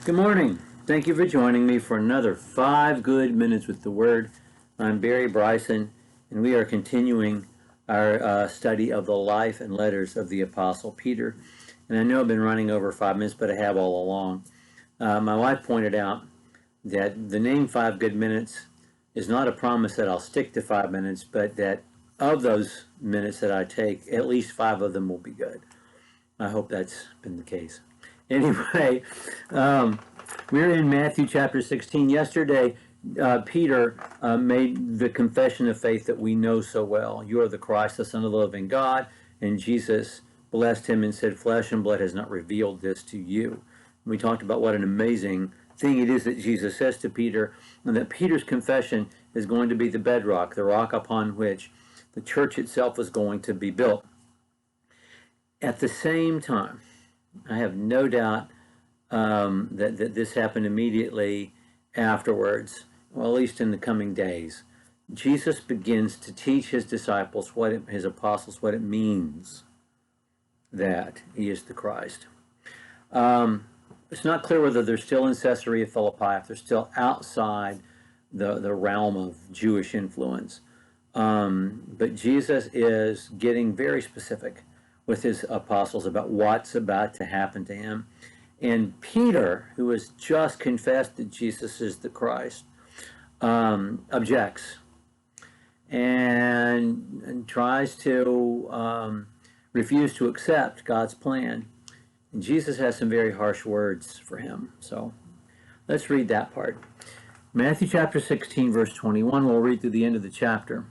Good morning. Thank you for joining me for another 5 good minutes with the Word. I'm Barry Bryson, and we are continuing our study of the life and letters of the Apostle Peter. And I know I've been running over 5 minutes, but I have all along. My wife pointed out that the name 5 good minutes is not a promise that I'll stick to 5 minutes, but that of those minutes that I take, at least 5 of them will be good. I hope that's been the case. Anyway, we're in Matthew chapter 16. Yesterday, Peter made the confession of faith that we know so well. You are the Christ, the Son of the living God. And Jesus blessed him and said, flesh and blood has not revealed this to you. We talked about what an amazing thing it is that Jesus says to Peter, and that Peter's confession is going to be the bedrock, the rock upon which the church itself is going to be built. At the same time, I have no doubt that this happened immediately afterwards, well, at least in the coming days. Jesus begins to teach his disciples, his apostles, what it means that he is the Christ. It's not clear whether they're still in Caesarea Philippi, if they're still outside the realm of Jewish influence. But Jesus is getting very specific with his apostles about what's about to happen to him. And Peter, who has just confessed that Jesus is the Christ, objects and tries to refuse to accept God's plan. And Jesus has some very harsh words for him. So let's read that part. Matthew chapter 16, verse 21. We'll read through the end of the chapter.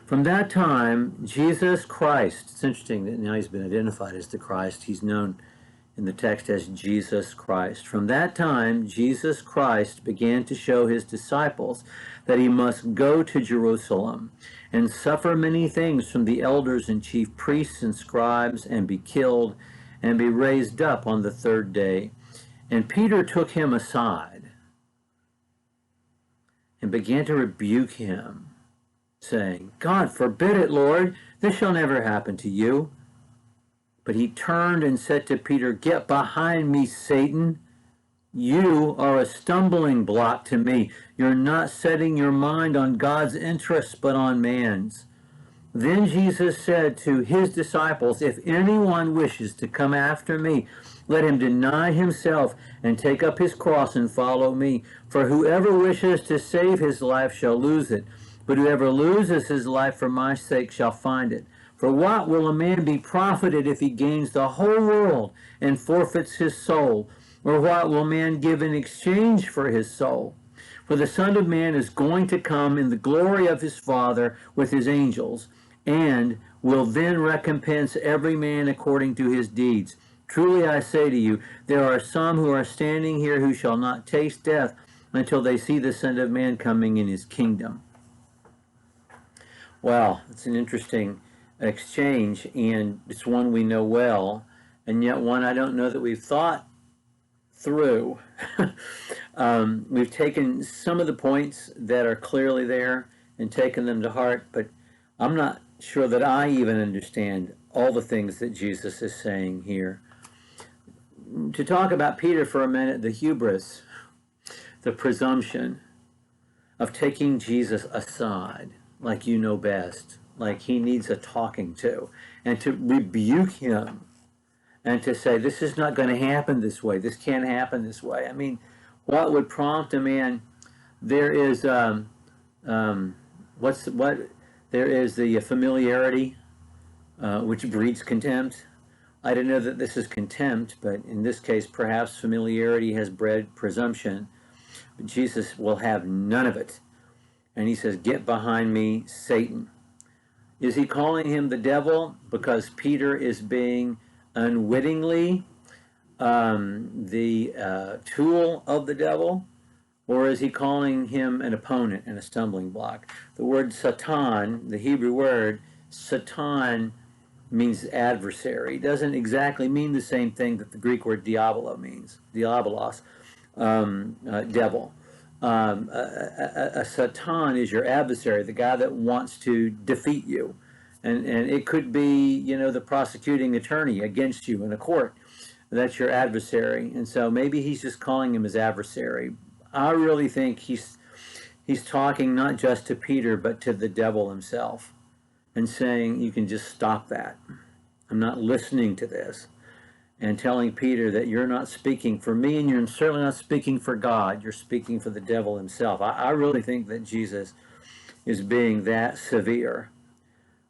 From that time, Jesus Christ, it's interesting that now he's been identified as the Christ. He's known in the text as Jesus Christ. From that time, Jesus Christ began to show his disciples that he must go to Jerusalem and suffer many things from the elders and chief priests and scribes and be killed and be raised up on the third day. And Peter took him aside and began to rebuke him, saying, God forbid it, Lord, this shall never happen to you. But he turned and said to Peter, get behind me, Satan. You are a stumbling block to me. You're not setting your mind on God's interests, but on man's. Then Jesus said to his disciples, if anyone wishes to come after me, let him deny himself and take up his cross and follow me. For whoever wishes to save his life shall lose it, but whoever loses his life for my sake shall find it. For what will a man be profited if he gains the whole world and forfeits his soul? Or what will man give in exchange for his soul? For the Son of Man is going to come in the glory of his Father with his angels, and will then recompense every man according to his deeds. Truly I say to you, there are some who are standing here who shall not taste death until they see the Son of Man coming in his kingdom. Well, it's an interesting exchange, and it's one we know well, and yet one I don't know that we've thought through. We've taken some of the points that are clearly there and taken them to heart, but I'm not sure that I even understand all the things that Jesus is saying here. To talk about Peter for a minute, the hubris, the presumption of taking Jesus aside like you know best, like he needs a talking to, and to rebuke him and to say, this is not going to happen this way. This can't happen this way. I mean, what would prompt a man? There is there is the familiarity which breeds contempt. I don't know that this is contempt, but in this case, perhaps familiarity has bred presumption. But Jesus will have none of it. And he says, get behind me, Satan. Is he calling him the devil because Peter is being unwittingly the tool of the devil? Or is he calling him an opponent and a stumbling block? The word Satan, the Hebrew word, Satan, means adversary. It doesn't exactly mean the same thing that the Greek word diabolo means, diabolos, devil. A Satan is your adversary, the guy that wants to defeat you. And it could be, the prosecuting attorney against you in a court. That's your adversary. And so maybe he's just calling him his adversary. I really think he's talking not just to Peter, but to the devil himself, and saying, you can just stop that. I'm not listening to this. And telling Peter that you're not speaking for me, and you're certainly not speaking for God. You're speaking for the devil himself. I really think that Jesus is being that severe.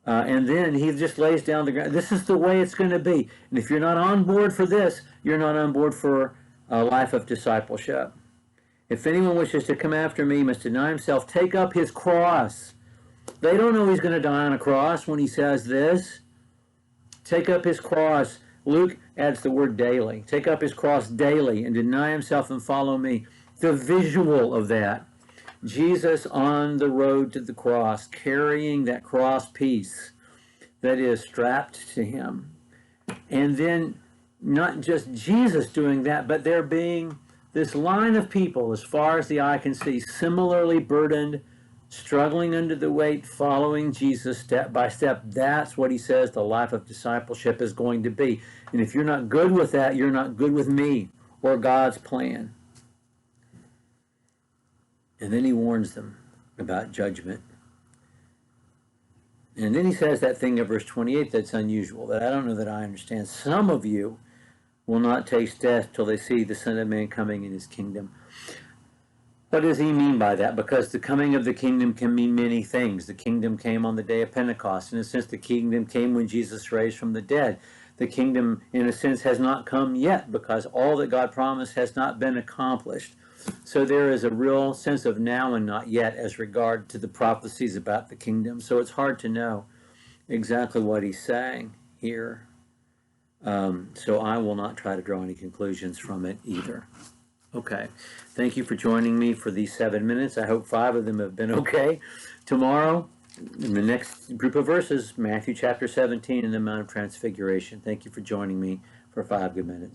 And then he just lays down the ground. This is the way it's going to be. And if you're not on board for this, you're not on board for a life of discipleship. If anyone wishes to come after me, he must deny himself, take up his cross. They don't know he's going to die on a cross when he says this. Take up his cross. Luke adds the word daily. Take up his cross daily and deny himself and follow me. The visual of that. Jesus on the road to the cross, carrying that cross piece that is strapped to him. And then not just Jesus doing that, but there being this line of people, as far as the eye can see, similarly burdened, struggling under the weight, following Jesus step by step. That's what he says the life of discipleship is going to be. And if you're not good with that, you're not good with me or God's plan. And then he warns them about judgment. And then he says that thing in verse 28 that's unusual, that I don't know that I understand. Some of you will not taste death till they see the Son of Man coming in his kingdom. What does he mean by that? Because the coming of the kingdom can mean many things. The kingdom came on the day of Pentecost. In a sense, the kingdom came when Jesus raised from the dead. The kingdom, in a sense, has not come yet because all that God promised has not been accomplished. So there is a real sense of now and not yet as regard to the prophecies about the kingdom. So it's hard to know exactly what he's saying here. So I will not try to draw any conclusions from it either. Okay. Thank you for joining me for these 7 minutes. I hope 5 of them have been okay. Tomorrow, in the next group of verses, Matthew chapter 17 and the Mount of Transfiguration. Thank you for joining me for 5 good minutes.